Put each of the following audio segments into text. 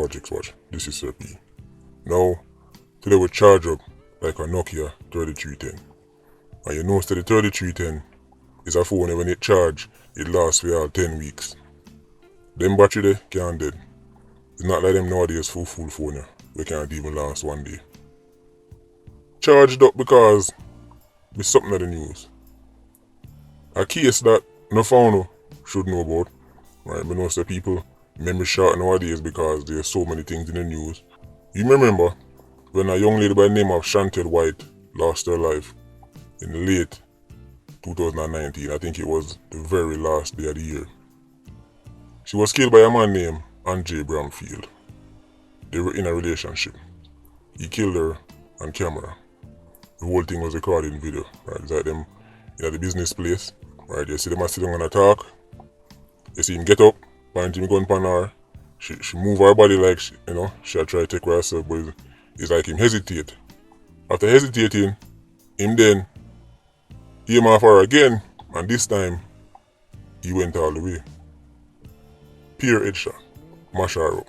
Politricks watch. This is Sir P. Now, today we charge up like a Nokia 3310. And you know that the 3310 is a phone that when it charge, it lasts for all 10 weeks. Them battery there can't dead. It's not like them nowadays full phone here. We can't even last one day. Charged up because it's something of the news. A case that no phone should know about. Right, but most of the people memory short nowadays because there's so many things in the news. You remember when a young lady by the name of Chantel White lost her life in the late 2019. I think it was the very last day of the year. She was killed by a man named Andre Bramfield. They were in a relationship. He killed her on camera. The whole thing was recorded in video. Right, it's like them in the business place. Right, you see them sitting on a talk. You see him get up, point him gun pan her. She move her body like she try to take care of herself, but it's like him hesitate. After hesitating, him then aim off her again, and this time he went all the way. Pure headshot, mash her up.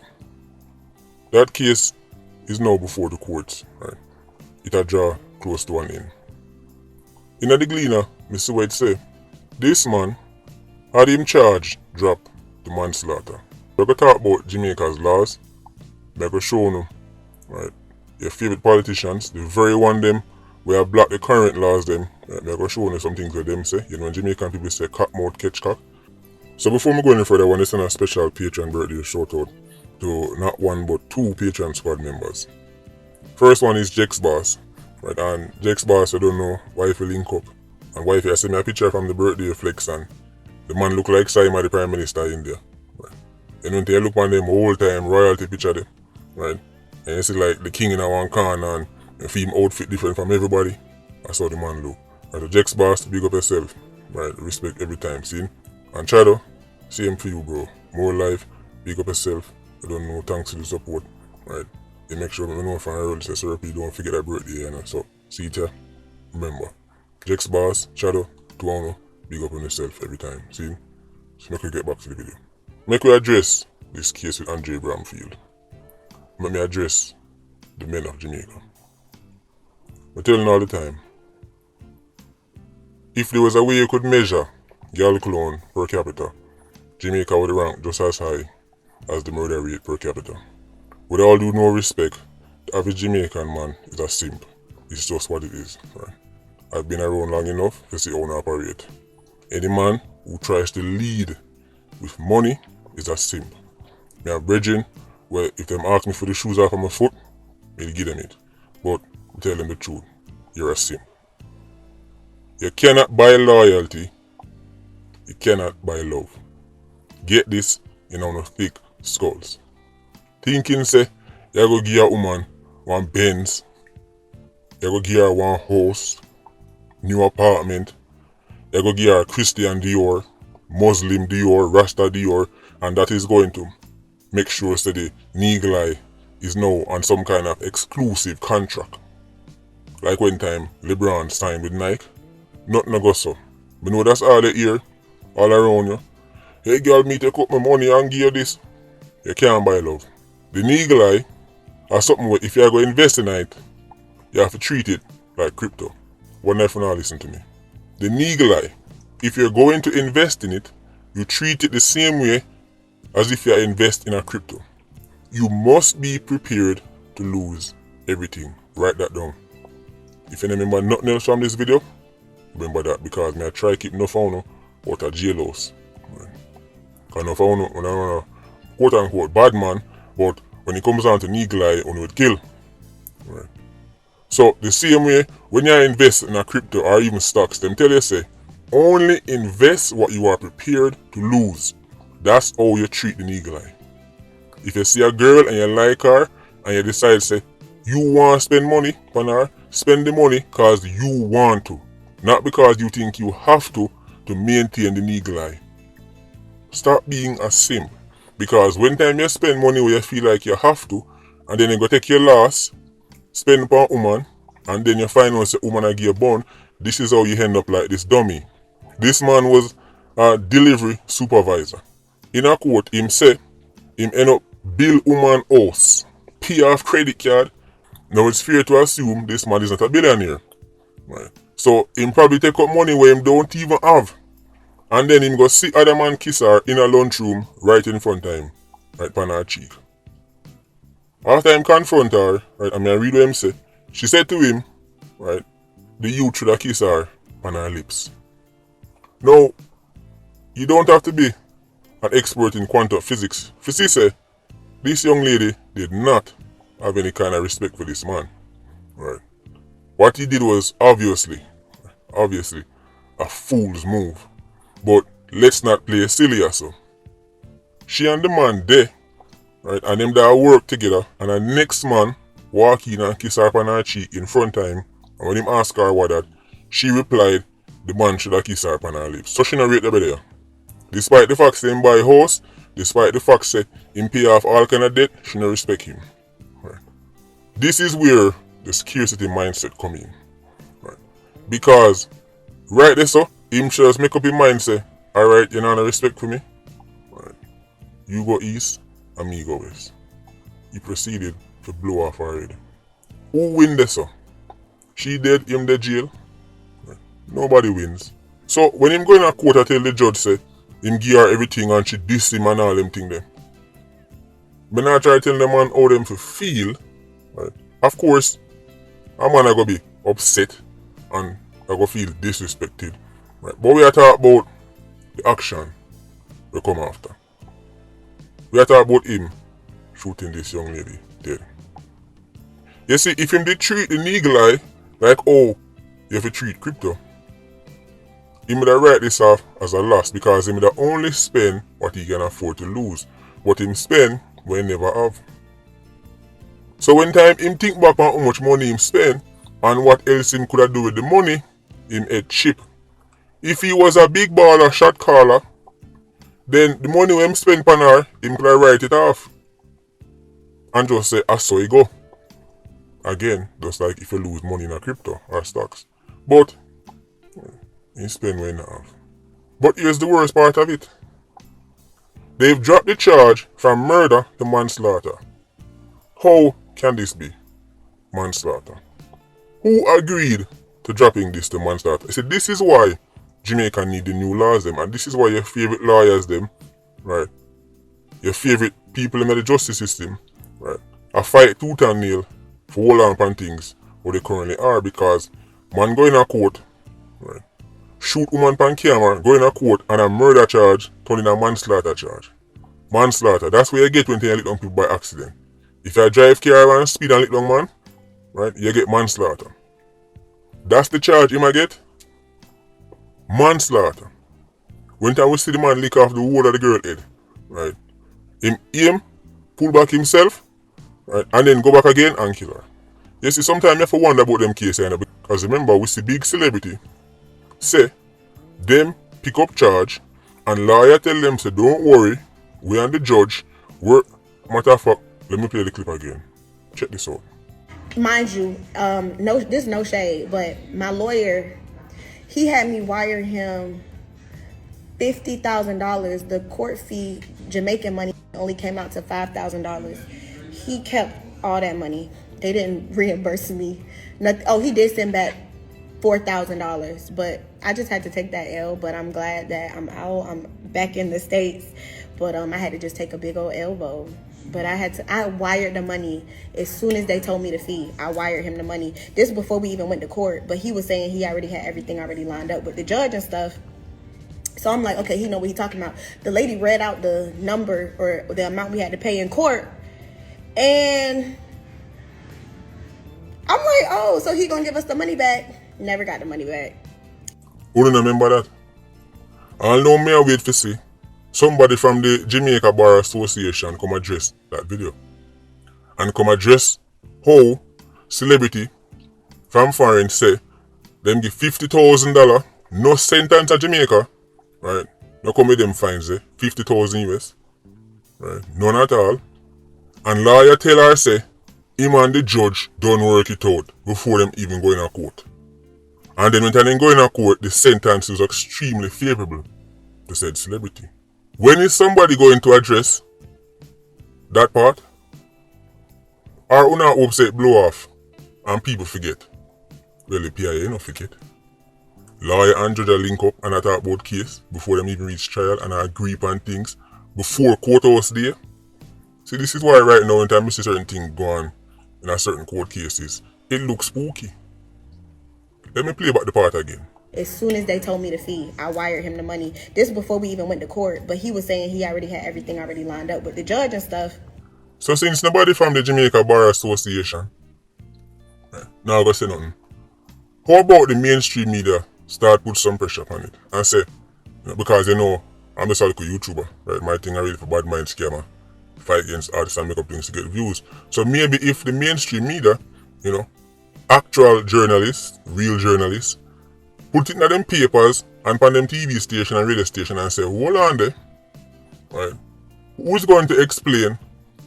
That case is now before the courts. Right, it a draw close to an end. In the Gleaner, Mr. White say, this man had him charged, drop the manslaughter. We're going to talk about Jamaica's laws. We're going to show them, right, your favorite politicians, the very one them, we have blocked the current laws them. Right, we're going to show them some things that them say. You know, when Jamaican people say cock mouth catch cock. So before we go any further, I want to send a special Patreon birthday shout out to not one but two Patreon squad members. First one is Jex Boss. Right, and Jex Boss, I don't know, wife will link up. And wife, I sent me a picture from the birthday flex and the man look like Saima, the Prime Minister of India. Right. And when they look on them whole time, royalty picture them. Right. And you see like the king in a one corner and the film outfit different from everybody. That's how the man look. Right, the Jex Boss, big up yourself. Right, respect every time, see? And Chado, same for you, bro. More life, big up yourself. I don't know, thanks for the support. Right. You make sure we know from early, say, Sir P, don't forget that birthday, you know. So, see it here. Remember. Jex Boss, Shadow, Tuano, big up on yourself every time. See? So make we get back to the video. Make we address this case with Andre Bramfield. Make me address the men of Jamaica. I tell them all the time, if there was a way you could measure girl clone per capita, Jamaica would rank just as high as the murder rate per capita. With all due no respect, the average Jamaican man is a simp. It's just what it is. Right? I've been around long enough to see how I operate. Any man who tries to lead with money is a simp. Me have brethren where if them ask me for the shoes off of my foot, I'll give them it. But I tell them the truth, you're a simp. You cannot buy loyalty, you cannot buy love. Get this in our thick skulls. Thinking say, you go give a woman one Benz, you go give her one house, new apartment, you go give her Christian Dior, Muslim Dior, Rasta Dior, and that is going to make sure that the Neagle is now on some kind of exclusive contract. Like when time LeBron signed with Nike, nothing go so. But know that's all they hear, all around you. Hey girl, me take up my money and give you this. You can't buy love. The Neagle are something where if you are going to invest in it, you have to treat it like crypto. One night for now, listen to me. The Neagle, if you're going to invest in it, you treat it the same way as if you invest in a crypto. You must be prepared to lose everything. Write that down. If you remember nothing else from this video, remember that because I try to keep no phone out of jailhouse. Because no phone when I run a quote unquote bad man, but when it comes down to Neagle, on would kill. Right. So the same way when you invest in a crypto or even stocks, them tell you say only invest what you are prepared to lose. That's how you treat the Neagle. If you see a girl and you like her and you decide say you want to spend money on her, spend the money because you want to, not because you think you have to maintain the Neagle. Stop being a simp, because when time you spend money where you feel like you have to, and then you go take your loss, spend upon a woman, and then you find out the woman give you a bun, this is how you end up like this dummy. This man was a delivery supervisor. In a quote, him say, him end up bill woman house, pay off credit card. Now it's fair to assume this man is not a billionaire. Right? So him probably take up money where him don't even have. And then him go see other man kiss her in a lunchroom right in front of him. Right pan her cheek. After him confront her, right, I read what him say. She said to him, right, the youth should have kiss her on her lips. Now, you don't have to be an expert in quantum physics. Physics say, this young lady did not have any kind of respect for this man. Right. What he did was obviously a fool's move. But let's not play silly or so. She and the man there, right, and them that work together, and the next man walk in and kiss her on her cheek in front of him, and when him ask her what that, she replied, the man should have kissed her on her lips. So she not rate the there. Despite the fact say him buy a house, despite the fact say him pay off all kind of debt, she not respect him. Right. This is where the scarcity mindset come in. Right. Because right there so, him should just make up his mind say, alright, you know no respect for me. Right. You go east and me go west. He proceeded to blow off her head. Who win this so? She dead, him the jail. Right. Nobody wins. So when him go in a court, I tell the judge say him give her everything and she diss him and all them thing there. But I try to tell the man how them to feel. Right. Of course, a man are gonna be upset and I gonna feel disrespected. Right. But we are talking about the action we come after. We are talking about him shooting this young lady dead. You see, if him did treat the eagle eye like oh, you have to treat crypto, he would have write this off as a loss because he would have only spend what he can afford to lose. What him spend what he never have. So when time him think back on how much money him spend and what else him could have do with the money, him head chip. If he was a big baller shot caller, then the money him spend on her, him could have write it off. And just say, I saw it go. Again, just like if you lose money in a crypto or stocks. But you spend what you have. But here's the worst part of it. They've dropped the charge from murder to manslaughter. How can this be? Manslaughter. Who agreed to dropping this to manslaughter? I said this is why Jamaica need the new laws them, and this is why your favorite lawyers them, right? Your favorite people in the justice system, right? I fight tooth and nail for hold on upon things what they currently are because man go in a court, right? Shoot woman pan camera, go in a court and a murder charge turn in a manslaughter charge. Manslaughter, that's where you get when you lick down people by accident. If you drive car and speed and lick down man, right, you get manslaughter. That's the charge you might get. Manslaughter. When time we see the man lick off the whole of the girl head, right? Him aim, pull back himself, right, and then go back again and kill her. You see, sometimes you have to wonder about them cases, because remember, we see big celebrity say, them pick up charge, and lawyer tell them, say, don't worry, we and the judge, matter of fact, let me play the clip again. Check this out. Mind you, no shade, but my lawyer, he had me wire him $50,000. The court fee, Jamaican money, only came out to $5,000. He kept all that money. They didn't reimburse me. He did send back $4,000, but I just had to take that L. But I'm glad that I'm out. I'm back in the States, but I had to just take a big old elbow. But I wired the money as soon as they told me the fee. I wired him the money. This before we even went to court, but he was saying he already had everything already lined up with the judge and stuff. So I'm like, okay, he know what he's talking about. The lady read out the number or the amount we had to pay in court, and I'm like, oh, so he gonna give us the money back? Never got the money back. Who don't remember that? I know me I wait to see somebody from the Jamaica Bar Association come address that video. And come address how celebrity from foreign say them give $50,000, no sentence to Jamaica, right? No come with them fines there, 50,000 US, right? None at all. And lawyer tell her say him and the judge don't work it out before them even go in a court. And then when they go in a court, the sentence is extremely favorable to said celebrity. When is somebody going to address That part? Or una hope say it blow off and people forget? Well, the PIA no forget. Lawyer and judge link up and talk about case before them even reach trial and agree upon things before courthouse day. See, this is why right now when time you see certain things go on in a certain court cases, it looks spooky. Let me play back the part again. As soon as they told me the fee, I wired him the money. This before we even went to court, but he was saying he already had everything already lined up with the judge and stuff. So since nobody from the Jamaica Bar Association, now I'm going to say nothing. How about the mainstream media start put some pressure on it and say, because I'm just a little YouTuber, right? My thing I read for bad mind scammer, fight against artists and make up things to get views. So maybe if the mainstream media, actual journalists, real journalists, put it in them papers and on them TV station and radio station and say, hold on there, right? Who's going to explain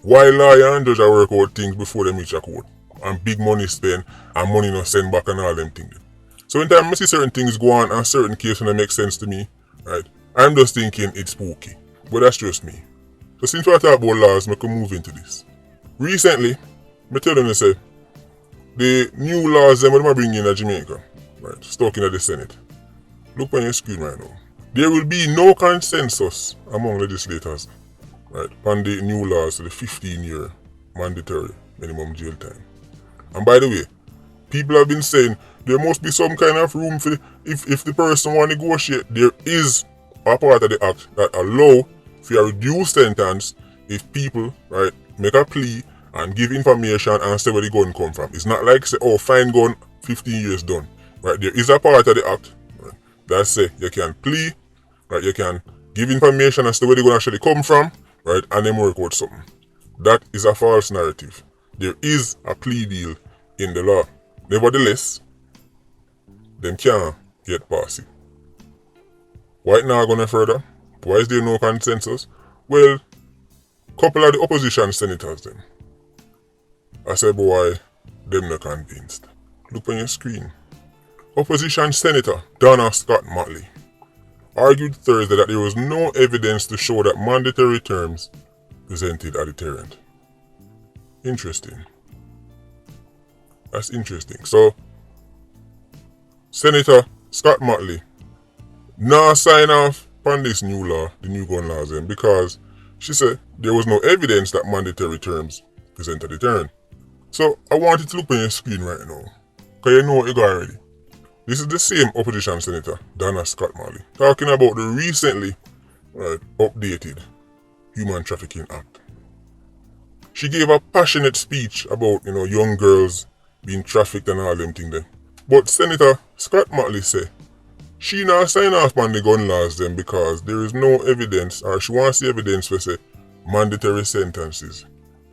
why lawyer and judge work out things before they reach a court? And big money spent and money not send back and all them things. So when time I see certain things go on and certain cases that make sense to me, right? I'm just thinking it's spooky. But that's just me. So since we talk about laws, I can move into this. Recently, I tell them to say, the new laws them are bringing in Jamaica, right? Stuck in the Senate. Look on your screen right now. There will be no consensus among legislators, right, on the new laws to the 15-year mandatory minimum jail time. And by the way, people have been saying there must be some kind of room for if the person want to negotiate. There is a part of the act that allow for a reduced sentence if people, right, make a plea and give information and say where the gun come from. It's not like say, oh, fine gun, 15 years done. Right, there is a part of the act, right, that say you can plea, right, you can give information as to where the gun actually come from, right, and then work out something. That is a false narrative. There is a plea deal in the law. Nevertheless, them can't get past it. Why not going further? Why is there no consensus? Well, couple of the opposition senators then. I said, boy, them not convinced. Look on your screen. Opposition Senator Donna Scott Motley argued Thursday that there was no evidence to show that mandatory terms presented a deterrent. Interesting. That's interesting. So, Senator Scott Motley now sign off on this new law, the new gun laws, because she said there was no evidence that mandatory terms present a deterrent. So, I want you to look on your screen right now, because you know what you got already. This is the same opposition senator, Donna Scott Motley, talking about the recently updated Human Trafficking Act. She gave a passionate speech about young girls being trafficked and all them things there. But Senator Scott Motley said she not sign off on the gun laws then because there is no evidence, or she wants the evidence for say mandatory sentences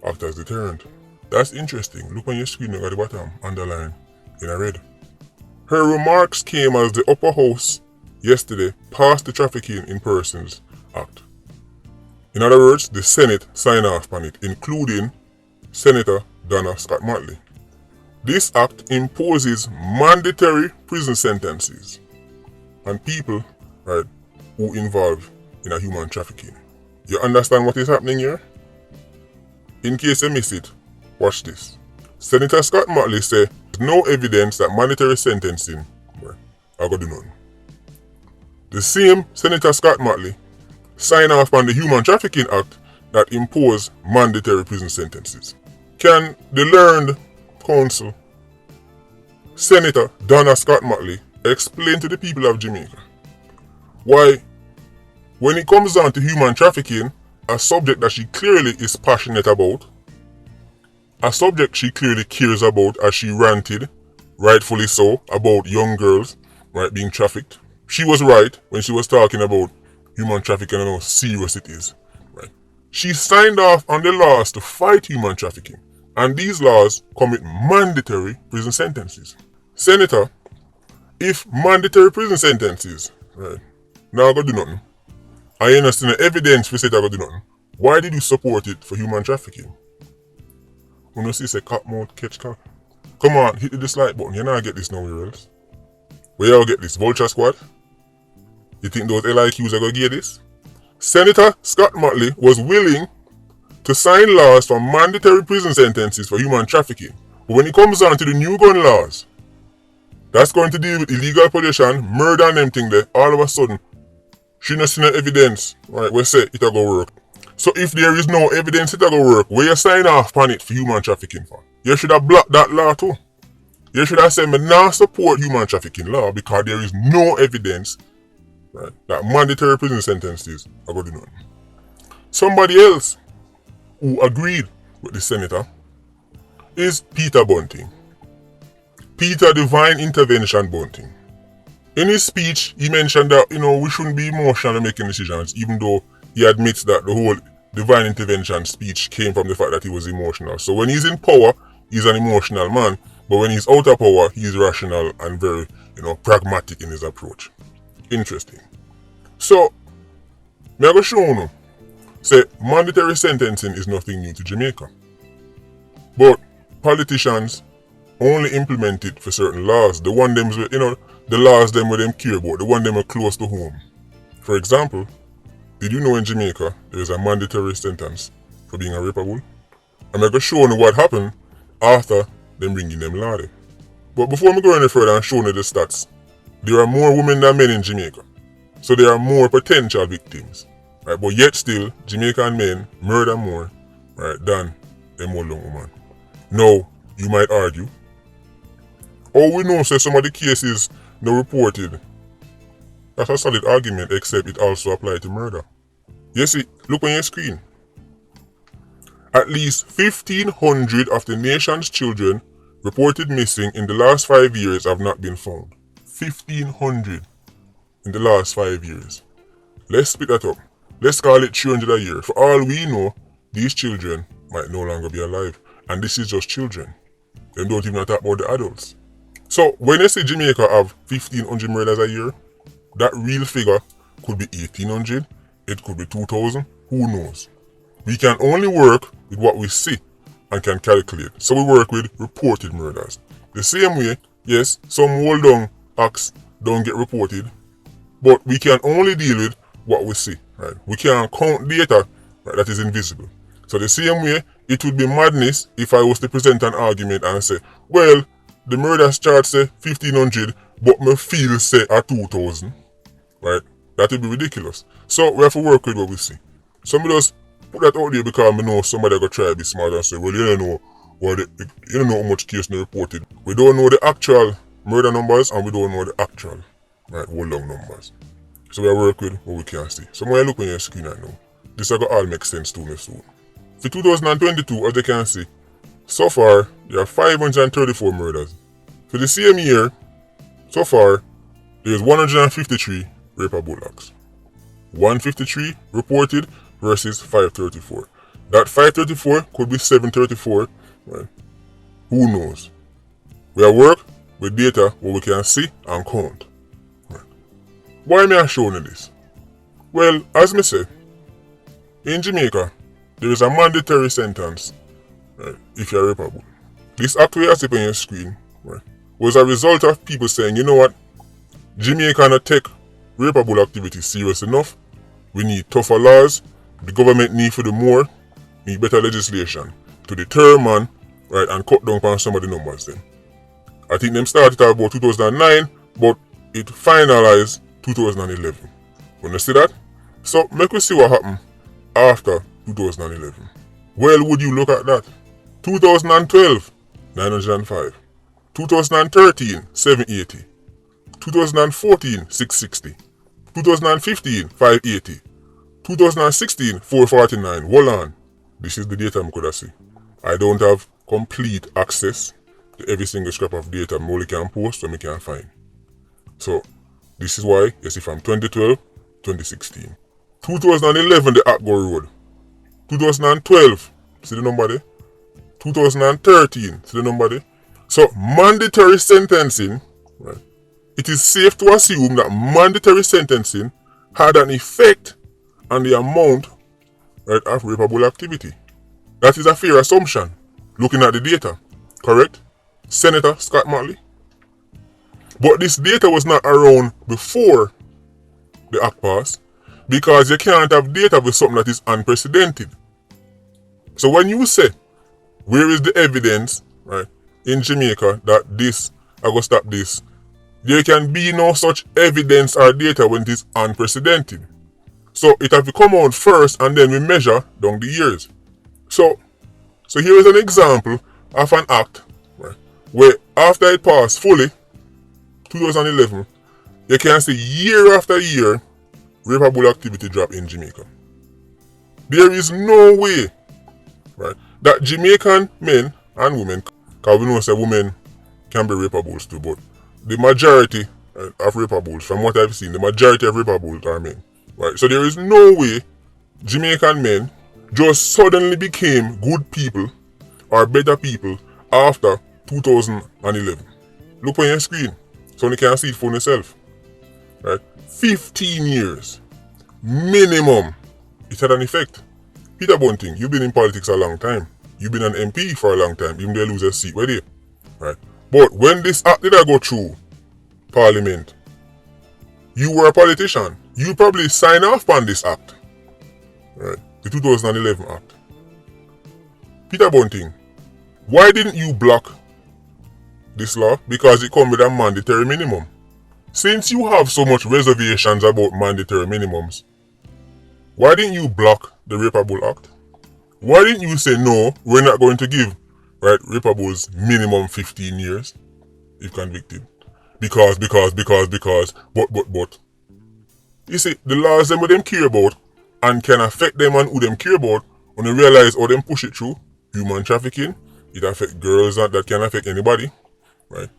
act as deterrent. That's interesting. Look on your screen at the bottom, underline in red. Her remarks came as the upper house yesterday passed the Trafficking in Persons Act. In other words, the Senate signed off on it, including Senator Donna Scott Motley. This act imposes mandatory prison sentences on people, right, who involve in a human trafficking. You understand what is happening here? In case you miss it, watch this. Senator Scott Motley said no evidence that mandatory sentencing are going to do nothing. The same Senator Scott Motley signed off on the Human Trafficking Act that impose mandatory prison sentences. Can the learned counsel, Senator Donna Scott Motley, explain to the people of Jamaica why, when it comes down to human trafficking, a subject that she clearly is passionate about, a subject she clearly cares about as she ranted, rightfully so, about young girls, right, being trafficked. She was right when she was talking about human trafficking and how serious it is, right? She signed off on the laws to fight human trafficking, and these laws come with mandatory prison sentences. Senator, if mandatory prison sentences, right, now go do nothing, and you understand the evidence for say that go do nothing, why did you support it for human trafficking? When you see say cat mouth catch cat, come on, hit the dislike button. You not get this nowhere else. Where y'all get this? Vulture Squad? You think those LIQs are gonna get this? Senator Scott Motley was willing to sign laws for mandatory prison sentences for human trafficking. But when it comes down to the new gun laws, that's going to deal with illegal possession, murder and them thing there, all of a sudden, she not see no evidence, right, we say it'll go work. So if there is no evidence it'll go work, where you sign off on it for human trafficking for? You should have blocked that law too. You should have said, me not support human trafficking law because there is no evidence, right, that mandatory prison sentences are going to do nothing. Somebody else who agreed with the senator is Peter Bunting. Peter Divine Intervention Bunting. In his speech, he mentioned that, we shouldn't be emotional in making decisions, even though he admits that the whole Divine Intervention speech came from the fact that he was emotional. So when he's in power, he's an emotional man, but when he's out of power, he's rational and very, pragmatic in his approach. Interesting. So, me I go show you, say mandatory sentencing is nothing new to Jamaica. But politicians only implement it for certain laws. The one them, the laws them where them care about, the one them are close to home. For example, did you know in Jamaica there is a mandatory sentence for being a rapable? I'm going to show you what happened after them bringing them law there. But before I go any further and show you the stats, there are more women than men in Jamaica. So there are more potential victims. Right? But yet still, Jamaican men murder more, right, than them old young women. Now, you might argue, we know say some of the cases not reported. That's a solid argument, except it also applies to murder. You see, look on your screen. At least 1,500 of the nation's children reported missing in the last 5 years have not been found. 1,500 in the last 5 years. Let's split that up. Let's call it 300 a year. For all we know, these children might no longer be alive. And this is just children. They don't even talk about the adults. So when you say Jamaica have 1,500 murders a year, that real figure could be 1,800, it could be 2,000, who knows. We can only work with what we see and can calculate. So we work with reported murders. The same way, yes, some hold down acts don't get reported, but we can only deal with what we see. Right? We can't count data, right, that is invisible. So the same way, it would be madness if I was to present an argument and say, well, the murders charge say 1,500, but me feel say a 2,000. Right? That would be ridiculous. So we have to work with what we see. Somebody just put that out there because I know somebody going to try to be smart and say, well, you don't know how much case they reported. We don't know the actual murder numbers and we don't know the actual, right, hold long numbers. So we work with what we can see. So when I look on your screen right now, this will all make sense to me soon. For 2022, as you can see, so far there are 534 murders. For the same year, so far, there is 153 rapable acts. 153 reported versus 534. That 534 could be 734, right? Who knows? We work with data what we can see and count. Right. Why am I showing you this? Well, as me say, in Jamaica, there is a mandatory sentence, right, if you are rapable. This act we see on your screen, right, was a result of people saying, you know what, Jamaica not take rapable activity serious enough. We need tougher laws. The government need better legislation to deter man, right, and cut down on some of the numbers then. I think them started about 2009, but it finalized 2011. Wanna see that? So make we see what happened after 2011. Well, would you look at that? 2012, 905. 2013, 780. 2014, 660. 2015, 580. 2016, 449. Hold on. This is the data I could see. I don't have complete access to every single scrap of data I only can post so I can find. So, this is why you see from 2012, 2016. 2011, the act go road. 2012, see the number there? 2013, see the number there? So, mandatory sentencing, right? It is safe to assume that mandatory sentencing had an effect on the amount, right, of rapable activity. That is a fair assumption, looking at the data, correct? Senator Scott Motley. But this data was not around before the act passed, because you can't have data with something that is unprecedented. So when you say, where is the evidence, right, in Jamaica that this, I go stop this, there can be no such evidence or data when it is unprecedented. So it have to come out first and then we measure down the years. So here is an example of an act, right, where after it passed fully, 2011, you can see year after year, rapeable activity drop in Jamaica. There is no way, right, that Jamaican men and women, because we know say women can be rapables too, but the majority of rapables, from what I've seen, the majority of rapables are men. Right? So there is no way Jamaican men just suddenly became good people or better people after 2011. Look on your screen so you can see it for yourself. Right? 15 years minimum it had an effect. Peter Bunting, you've been in politics a long time. You've been an MP for a long time, even though you lose a seat where they. Right? But when this act did go through Parliament, you were a politician. You probably sign off on this act. Right? The 2011 act. Peter Bunting, why didn't you block this law? Because it comes with a mandatory minimum. Since you have so much reservations about mandatory minimums, why didn't you block the Rapeable Act? Why didn't you say no, we're not going to give, right, rapables minimum 15 years if convicted? Because, but. You see, the laws them what them care about and can affect them and who them care about when they realize how them push it through. Human trafficking, it affect girls that can affect anybody, right?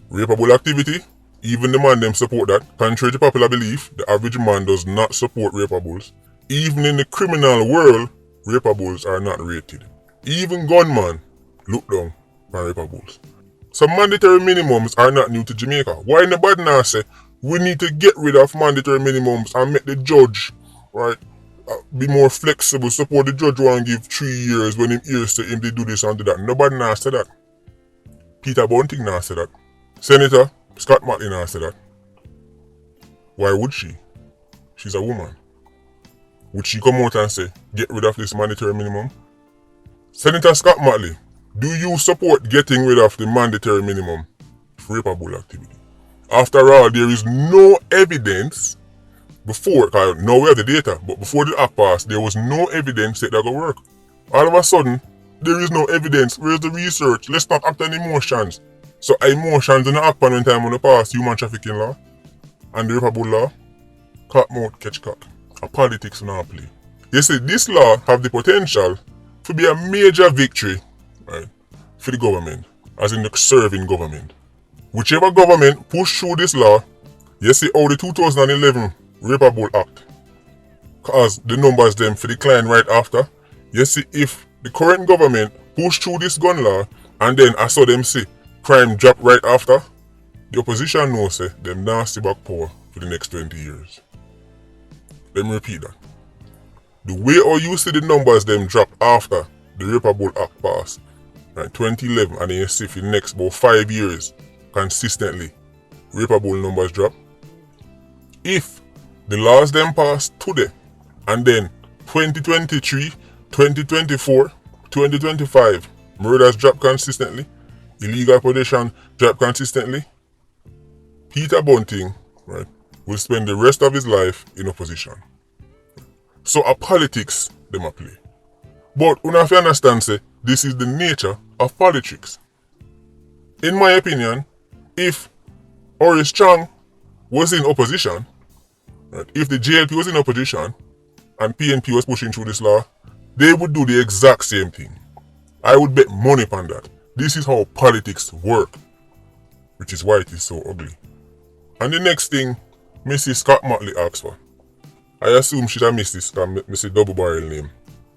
Rapeable activity, even the man them support that. Contrary to popular belief, the average man does not support rapables. Even in the criminal world, rapables are not rated. Even gunmen look down on rapables. So mandatory minimums are not new to Jamaica. Why nobody now say we need to get rid of mandatory minimums and make the judge, right, be more flexible, support the judge want to give 3 years when him hears to him they do this and do that. Nobody now say that. Peter Bunting now say that. Senator Scott Motley now say that. Why would she? She's a woman. Would she come out and say, get rid of this mandatory minimum? Senator Scott Motley, do you support getting rid of the mandatory minimum for rapeable activity? After all, there is no evidence before, now we have the data, but before the act passed, there was no evidence that that would work. All of a sudden, there is no evidence. Where's the research? Let's not act on emotions. So emotions in the act pan when time on the past, human trafficking law and the rapeable law, cock mouth catch cock. A politics now play. You see, this law have the potential to be a major victory, right, for the government, as in the serving government. Whichever government push through this law, you see how the 2011 Rapeable Act cause the numbers them for decline right after. You see if the current government push through this gun law and then I saw them say crime drop right after, the opposition knows say them nasty back power for the next 20 years. Let me repeat that. The way how you see the numbers them drop after the Rapeable Act passed, right, 2011, and then you see for the next about 5 years consistently rapeable numbers drop. If the laws them pass today and then 2023, 2024, 2025 murders drop consistently, illegal possession drop consistently, Peter Bunting, right, will spend the rest of his life in opposition. So a politics them a play. But we have to understand say this is the nature of politics. In my opinion, if Horace Chang was in opposition, right, if the JLP was in opposition and PNP was pushing through this law, they would do the exact same thing. I would bet money on that. This is how politics work, which is why it is so ugly. And the next thing Mrs. Scott Motley asked for, I assume she'd have missed this because I see double barrel name.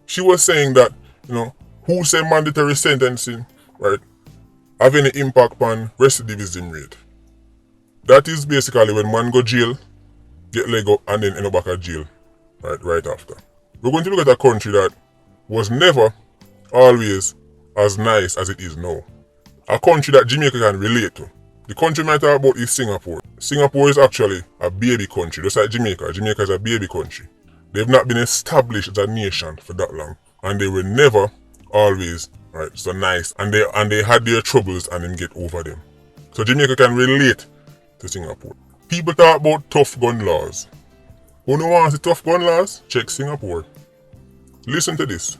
She was saying that, who say mandatory sentencing, right, have any impact on recidivism rate. That is basically when man go jail, get leg up and then end up back at jail, right after. We're going to look at a country that was never always as nice as it is now. A country that Jamaica can relate to. The country I talk about is Singapore. Singapore is actually a baby country, just like Jamaica. Jamaica is a baby country. They've not been established as a nation for that long. and they were never always right so nice, and they had their troubles and them get over them. So Jamaica can relate to Singapore. People talk about tough gun laws. Who no wants the tough gun laws? Check Singapore. Listen to this.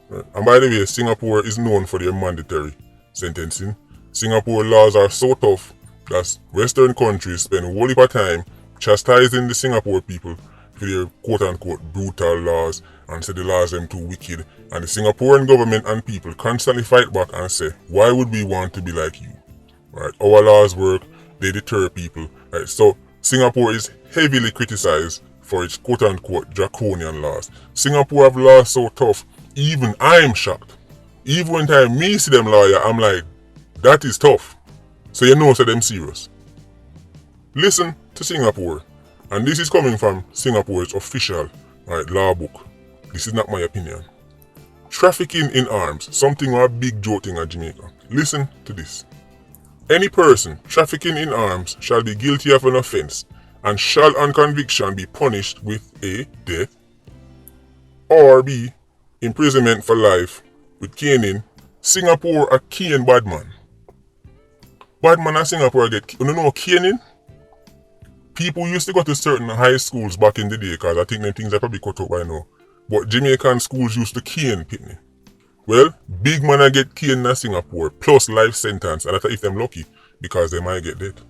Right. And by the way, Singapore is known for their mandatory sentencing. Singapore laws are so tough that Western countries spend a whole heap of time chastising the Singapore people for their quote-unquote brutal laws and say the laws are too wicked. And the Singaporean government and people constantly fight back and say, why would we want to be like you? Right? Our laws work, they deter people. Right? So Singapore is heavily criticized for its quote-unquote draconian laws. Singapore have laws so tough, even I'm shocked. Even when time me see them lawyer, I'm like, that is tough. So you know so them serious. Listen to Singapore. And this is coming from Singapore's official law book. This is not my opinion. Trafficking in arms, something or a big joke thing at Jamaica. Listen to this. Any person trafficking in arms shall be guilty of an offence and shall on conviction be punished with A. Death, or B. Imprisonment for life with caning. Singapore a cane bad man. Bad man in Singapore get, you know caning? People used to go to certain high schools back in the day because I think them things are probably cut out by now. But Jamaican schools used to cane people. Well, big man I get caned in Singapore plus life sentence, and that's if them lucky because they might get dead.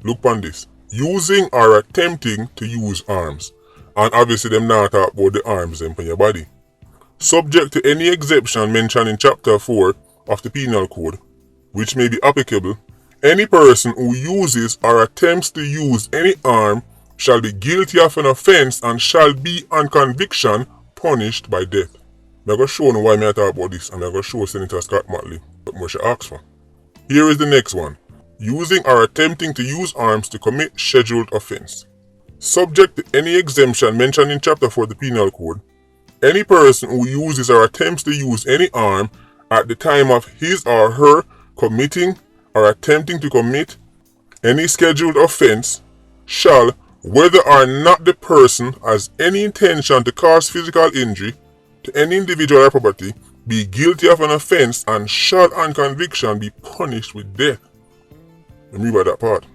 Look on this. Using or attempting to use arms. And obviously them not talk about the arms them on your body. Subject to any exception mentioned in chapter 4 of the Penal Code, which may be applicable, any person who uses or attempts to use any arm shall be guilty of an offence and shall be on conviction punished by death. I'm going to show you why I talk about this, and I'm going to show Senator Scott Motley what Moshe asked for. Here is the next one. Using or attempting to use arms to commit scheduled offence. Subject to any exemption mentioned in chapter 4 of the Penal Code, any person who uses or attempts to use any arm at the time of his or her committing or attempting to commit any scheduled offence shall, whether or not the person has any intention to cause physical injury to any individual or property, be guilty of an offence and shall on conviction be punished with death. Let me read that part.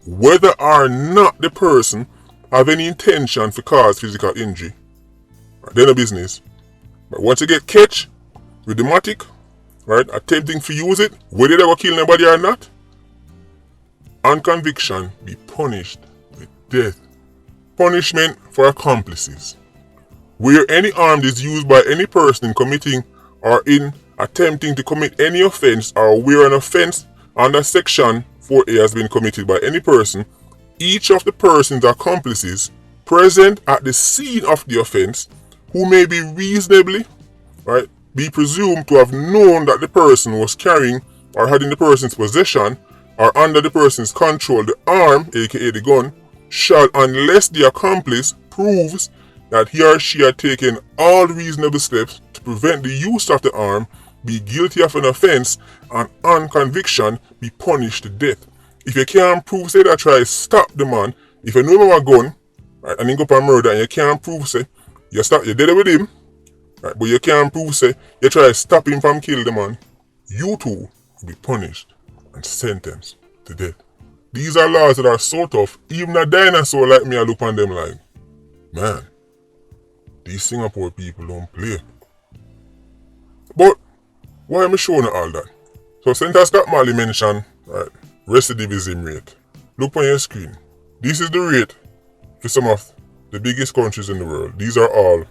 Whether or not the person have any intention to cause physical injury, then a business. But once you get catch with the matic, right, attempting to use it, whether they go kill nobody or not, on conviction be punished with death. Punishment for accomplices. Where any arm is used by any person in committing or in attempting to commit any offence, or where an offence under section 4A has been committed by any person, each of the person's accomplices present at the scene of the offence, who may be reasonably, right, be presumed to have known that the person was carrying or had in the person's possession or under the person's control the arm, aka the gun, shall, unless the accomplice proves that he or she had taken all reasonable steps to prevent the use of the arm, be guilty of an offence and on conviction be punished to death. If you can't prove, say that try to stop the man, if you know him a gun, right, and he go up and murder and you can't prove, say, you're dead with him, right, but you can't prove, say, you try to stop him from killing the man, you too will be punished and sentenced to death. These are laws that are so tough, even a dinosaur like me I look on them like, man, these Singapore people don't play. But why am I showing you all that? So Senator Scott Motley mentioned, right, recidivism rate. Look on your screen. This is the rate for some of the biggest countries in the world. These are all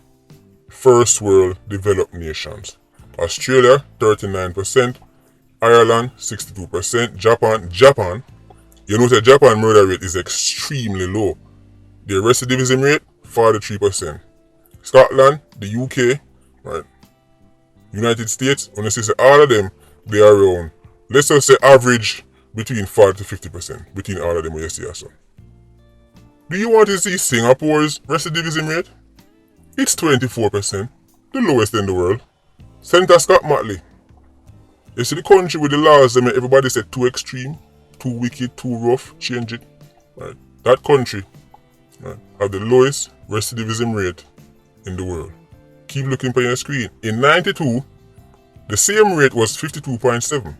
first world developed nations. Australia 39%, Ireland 62%, Japan. You know that Japan murder rate is extremely low. Their recidivism rate 43%. Scotland, the UK, right, United States, when you see all of them, they are around, let's just say average between 40 to 50% between all of them when you see us. Do you want to see Singapore's recidivism rate? It's 24%, the lowest in the world. Senator Scott Motley, you see the country with the laws that make everybody say too extreme, too wicked, too rough, change it. Right? That country, right, have the lowest recidivism rate in the world. keep looking for your screen. In 92, the same rate was 52.7.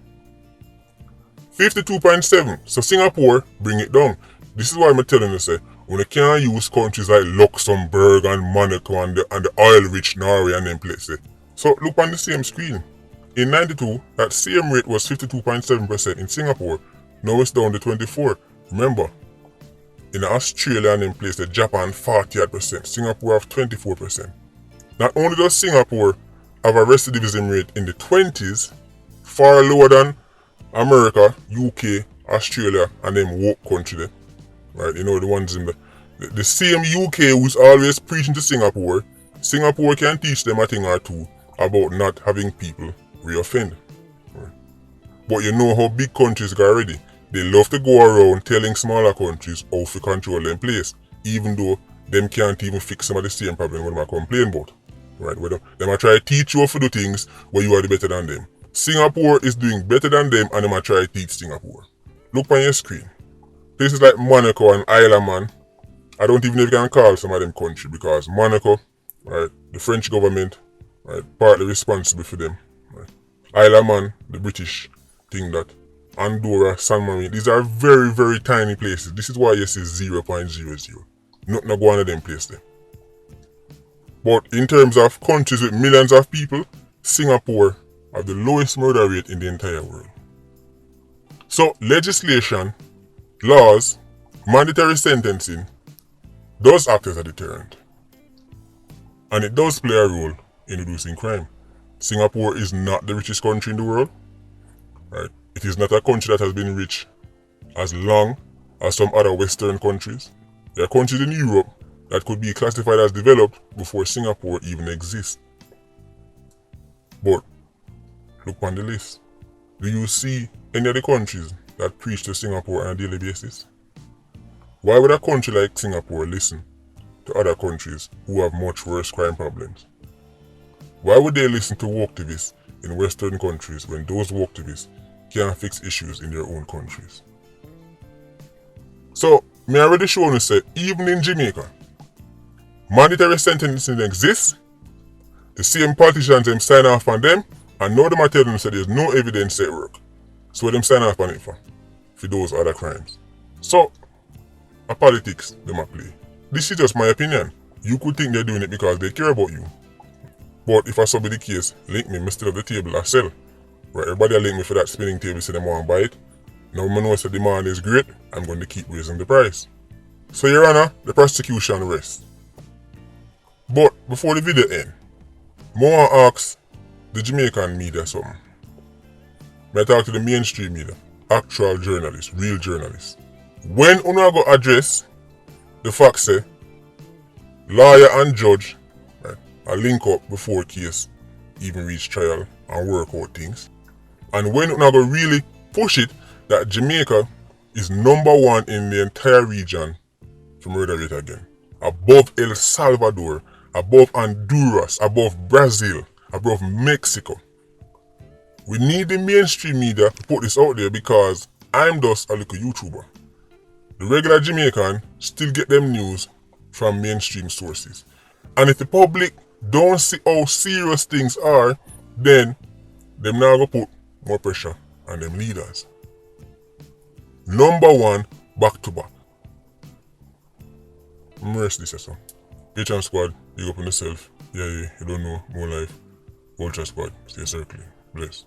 52.7. So Singapore bring it down. This is why I'm telling you, say, when you can't use countries like Luxembourg and Monaco and the oil-rich Norway and them places. So look on the same screen. In 92, that same rate was 52.7% in Singapore. Now it's down to 24. Remember, in Australia and them places, Japan 48%, Singapore have 24%. Not only does Singapore have a recidivism rate in the 20s, far lower than America, UK, Australia, and them woke country there. Right, you know, the ones in the same UK who's always preaching to Singapore. Singapore can teach them a thing or two about not having people reoffend. Right. But you know how big countries got already. They love to go around telling smaller countries how to control them place, even though them can't even fix some of the same problem what them complain about. Right, where them try to teach you how to do things where you are the better than them. Singapore is doing better than them and them try to teach Singapore. Look on your screen. Places like Monaco and Isle of Man, I don't even know if you can call some of them country because Monaco, right, the French government, right, partly responsible for them. Right. Isle of Man, the British thing that. Andorra, San Marino, these are very, very tiny places. This is why you see 0.00. Nothing go on them places there. But in terms of countries with millions of people, Singapore have the lowest murder rate in the entire world. So legislation, laws, mandatory sentencing does act as a deterrent. And it does play a role in reducing crime. Singapore is not the richest country in the world. Right? It is not a country that has been rich as long as some other Western countries. There are countries in Europe that could be classified as developed before Singapore even exists. But look on the list. Do you see any of the countries that preach to Singapore on a daily basis? Why would a country like Singapore listen to other countries who have much worse crime problems? Why would they listen to woke-activists in Western countries when those woke-activists can't fix issues in their own countries? So, me already shown you say, even in Jamaica, mandatory sentencing exists, the same politicians them sign off on them, and now them are telling them say there's no evidence that it work. So what them sign off on it for? For those other crimes. So, a politics them a play. This is just my opinion. You could think they're doing it because they care about you. But if I saw be the case, link me still have the table I sell. Right, everybody link me for that spinning table so they want to buy it. Now I know the demand is great, I'm going to keep raising the price. So Your Honor, the prosecution rests. But before the video end, I want to ask the Jamaican media something. I talk to the mainstream media, actual journalists, real journalists. When you go address the fact say, lawyer and judge, right, a link up before case even reach trial and work out things. And when you go really push it that Jamaica is #1 in the entire region for murder rate again. Above El Salvador, above Honduras, above Brazil, above Mexico. We need the mainstream media to put this out there because I'm just a little YouTuber. The regular Jamaican still get them news from mainstream sources. And if the public don't see how serious things are, then them now go put more pressure on them leaders. #1, back to back. I'm rest this so. Patreon squad, you up on yourself. Yeah, you don't know, more life. Ultra squad, stay circling. Bless.